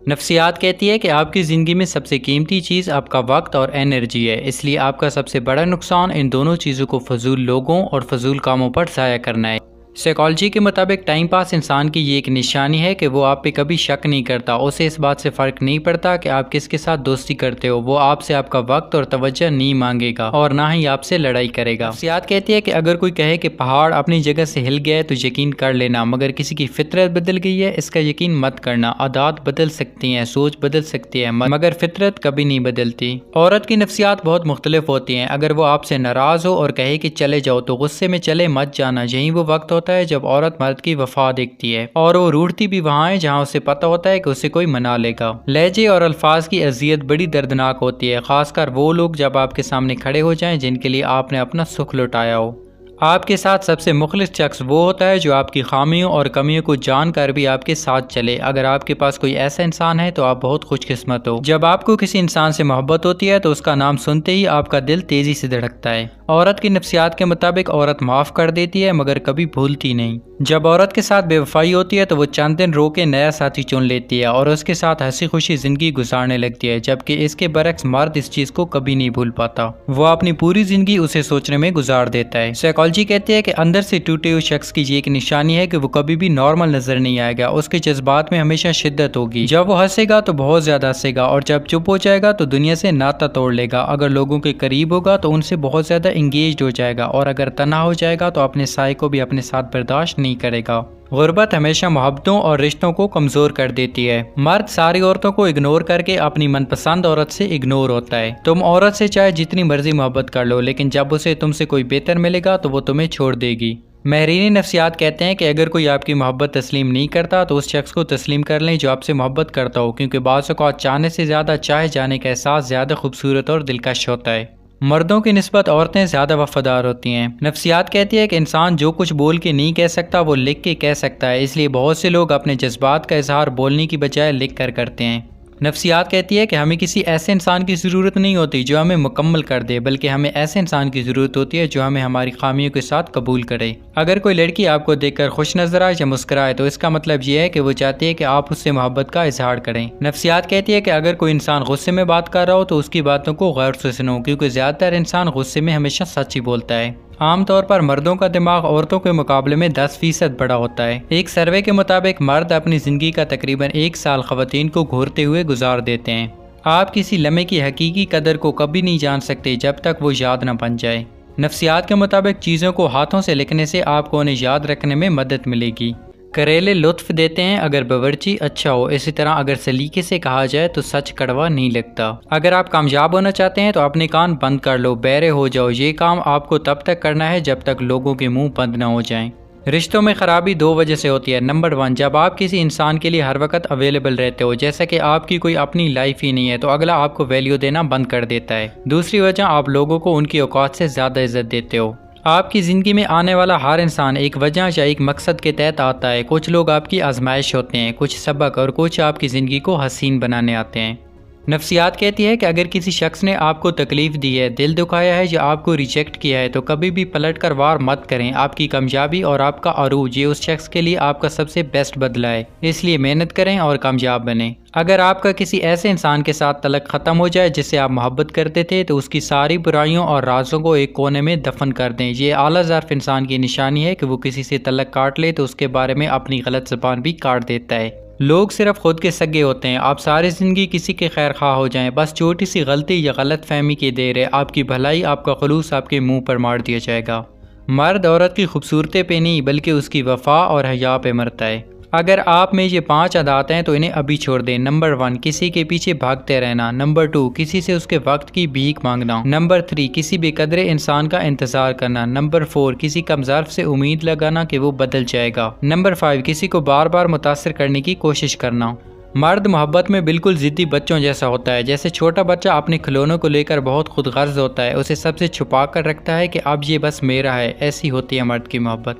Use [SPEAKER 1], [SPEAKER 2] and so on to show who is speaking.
[SPEAKER 1] نفسیات کہتی ہے کہ آپ کی زندگی میں سب سے قیمتی چیز آپ کا وقت اور انرجی ہے، اس لیے آپ کا سب سے بڑا نقصان ان دونوں چیزوں کو فضول لوگوں اور فضول کاموں پر ضائع کرنا ہے۔ سائیکالوجی کے مطابق ٹائم پاس انسان کی یہ ایک نشانی ہے کہ وہ آپ پہ کبھی شک نہیں کرتا، اسے اس بات سے فرق نہیں پڑتا کہ آپ کس کے ساتھ دوستی کرتے ہو، وہ آپ سے آپ کا وقت اور توجہ نہیں مانگے گا اور نہ ہی آپ سے لڑائی کرے گا۔ نفسیات کہتی ہے کہ اگر کوئی کہے کہ پہاڑ اپنی جگہ سے ہل گیا ہے تو یقین کر لینا، مگر کسی کی فطرت بدل گئی ہے اس کا یقین مت کرنا۔ عادات بدل سکتی ہیں، سوچ بدل سکتی ہے، مگر فطرت کبھی نہیں بدلتی۔ عورت کی نفسیات بہت مختلف ہوتی ہیں، اگر وہ آپ سے ناراض ہو اور کہے کہ چلے جاؤ تو غصے میں چلے مت جانا، یہی وہ وقت ہوتا ہے جب عورت مرد کی وفا دیکھتی ہے، اور وہ روٹھتی بھی وہاں ہے جہاں اسے پتہ ہوتا ہے کہ اسے کوئی منا لے گا۔ لہجے اور الفاظ کی اذیت بڑی دردناک ہوتی ہے، خاص کر وہ لوگ جب آپ کے سامنے کھڑے ہو جائیں جن کے لیے آپ نے اپنا سکھ لٹایا ہو۔ آپ کے ساتھ سب سے مخلص شخص وہ ہوتا ہے جو آپ کی خامیوں اور کمیوں کو جان کر بھی آپ کے ساتھ چلے۔ اگر آپ کے پاس کوئی ایسا انسان ہے تو آپ بہت خوش قسمت ہو۔ جب آپ کو کسی انسان سے محبت ہوتی ہے تو اس کا نام سنتے ہی آپ کا دل تیزی سے دھڑکتا ہے۔ عورت کی نفسیات کے مطابق عورت معاف کر دیتی ہے مگر کبھی بھولتی نہیں۔ جب عورت کے ساتھ بے وفائی ہوتی ہے تو وہ چند دن رو کے نیا ساتھی چن لیتی ہے اور اس کے ساتھ ہنسی خوشی زندگی گزارنے لگتی ہے، جبکہ اس کے برعکس مرد اس چیز کو کبھی نہیں بھول پاتا، وہ اپنی پوری زندگی اسے سوچنے میں گزار دیتا ہے۔ سائیکالوجی کہتی ہے کہ اندر سے ٹوٹے ہوئے شخص کی یہ ایک نشانی ہے کہ وہ کبھی بھی نارمل نظر نہیں آئے گا، اس کے جذبات میں ہمیشہ شدت ہوگی۔ جب وہ ہنسے گا تو بہت زیادہ ہنسے گا اور جب چپ ہو جائے گا تو دنیا سے ناتا توڑ لے گا۔ اگر لوگوں کے قریب ہوگا تو ان سے بہت زیادہ انگیجڈ ہو جائے گا اور اگر تنہا ہو جائے گا تو اپنے سائے کو بھی اپنے ساتھ برداشت نہیں کرے گا۔ غربت ہمیشہ محبتوں اور رشتوں کو کمزور کر دیتی ہے۔ مرد ساری عورتوں کو اگنور کر کے اپنی من پسند عورت سے اگنور ہوتا ہے۔ تم عورت سے چاہے جتنی مرضی محبت کر لو، لیکن جب اسے تم سے کوئی بہتر ملے گا تو وہ تمہیں چھوڑ دے گی۔ ماہرین نفسیات کہتے ہیں کہ اگر کوئی آپ کی محبت تسلیم نہیں کرتا تو اس شخص کو تسلیم کر لیں جو آپ سے محبت کرتا ہو، کیونکہ بعض اوقات چاہنے سے زیادہ چاہے جانے کا احساس زیادہ خوبصورت اور دلکش ہوتا ہے۔ مردوں کی نسبت عورتیں زیادہ وفادار ہوتی ہیں۔ نفسیات کہتی ہے کہ انسان جو کچھ بول کے نہیں کہہ سکتا وہ لکھ کے کہہ سکتا ہے، اس لیے بہت سے لوگ اپنے جذبات کا اظہار بولنے کی بجائے لکھ کر کرتے ہیں۔ نفسیات کہتی ہے کہ ہمیں کسی ایسے انسان کی ضرورت نہیں ہوتی جو ہمیں مکمل کر دے، بلکہ ہمیں ایسے انسان کی ضرورت ہوتی ہے جو ہمیں ہماری خامیوں کے ساتھ قبول کرے۔ اگر کوئی لڑکی آپ کو دیکھ کر خوش نظر آئے یا مسکرائے تو اس کا مطلب یہ ہے کہ وہ چاہتی ہے کہ آپ اس سے محبت کا اظہار کریں۔ نفسیات کہتی ہے کہ اگر کوئی انسان غصے میں بات کر رہا ہو تو اس کی باتوں کو غور سے سنو، کیونکہ زیادہ تر انسان غصے میں ہمیشہ سچ ہی بولتا ہے۔ عام طور پر مردوں کا دماغ عورتوں کے مقابلے میں 10% بڑا ہوتا ہے۔ ایک سروے کے مطابق مرد اپنی زندگی کا تقریباً 1 سال خواتین کو گھورتے ہوئے گزار دیتے ہیں۔ آپ کسی لمحے کی حقیقی قدر کو کبھی نہیں جان سکتے جب تک وہ یاد نہ بن جائے۔ نفسیات کے مطابق چیزوں کو ہاتھوں سے لکھنے سے آپ کو انہیں یاد رکھنے میں مدد ملے گی۔ کریلے لطف دیتے ہیں اگر باورچی اچھا ہو، اسی طرح اگر سلیقے سے کہا جائے تو سچ کڑوا نہیں لگتا۔ اگر آپ کامیاب ہونا چاہتے ہیں تو اپنے کان بند کر لو، بہرے ہو جاؤ، یہ کام آپ کو تب تک کرنا ہے جب تک لوگوں کے منہ بند نہ ہو جائیں۔ رشتوں میں خرابی 2 وجہ سے ہوتی ہے۔ نمبر 1، جب آپ کسی انسان کے لیے ہر وقت اویلیبل رہتے ہو، جیسا کہ آپ کی کوئی اپنی لائف ہی نہیں ہے، تو اگلا آپ کو ویلیو دینا بند کر دیتا ہے۔ دوسری وجہ، آپ لوگوں کو ان کی اوقات سے زیادہ عزت دیتے ہو۔ آپ کی زندگی میں آنے والا ہر انسان ایک وجہ یا ایک مقصد کے تحت آتا ہے۔ کچھ لوگ آپ کی آزمائش ہوتے ہیں، کچھ سبق، اور کچھ آپ کی زندگی کو حسین بنانے آتے ہیں۔ نفسیات کہتی ہے کہ اگر کسی شخص نے آپ کو تکلیف دی ہے، دل دکھایا ہے یا آپ کو ریجیکٹ کیا ہے تو کبھی بھی پلٹ کر وار مت کریں۔ آپ کی کامیابی اور آپ کا عروج یہ اس شخص کے لیے آپ کا سب سے بیسٹ بدلہ ہے، اس لیے محنت کریں اور کامیاب بنیں۔ اگر آپ کا کسی ایسے انسان کے ساتھ تعلق ختم ہو جائے جس سے آپ محبت کرتے تھے تو اس کی ساری برائیوں اور رازوں کو ایک کونے میں دفن کر دیں۔ یہ اعلیٰ ظرف انسان کی نشانی ہے کہ وہ کسی سے تعلق کاٹ لے تو اس کے بارے میں اپنی غلط زبان بھی کاٹ دیتا ہے۔ لوگ صرف خود کے سگے ہوتے ہیں۔ آپ ساری زندگی کسی کے خیر خواہ ہو جائیں، بس چھوٹی سی غلطی یا غلط فہمی کی دیر ہے، آپ کی بھلائی، آپ کا خلوص آپ کے منہ پر مار دیا جائے گا۔ مرد عورت کی خوبصورتی پہ نہیں بلکہ اس کی وفا اور حیا پہ مرتا ہے۔ اگر آپ میں یہ 5 عادات ہیں تو انہیں ابھی چھوڑ دیں۔ نمبر 1، کسی کے پیچھے بھاگتے رہنا۔ نمبر 2، کسی سے اس کے وقت کی بھیک مانگنا۔ نمبر 3، کسی بے قدرے انسان کا انتظار کرنا۔ نمبر 4، کسی کم ظرف سے امید لگانا کہ وہ بدل جائے گا۔ نمبر 5، کسی کو بار بار متاثر کرنے کی کوشش کرنا۔ مرد محبت میں بالکل ضدی بچوں جیسا ہوتا ہے۔ جیسے چھوٹا بچہ اپنے کھلونوں کو لے کر بہت خود غرض ہوتا ہے، اسے سب سے چھپا کر رکھتا ہے کہ اب یہ بس میرا ہے، ایسی ہوتی ہے مرد کی محبت۔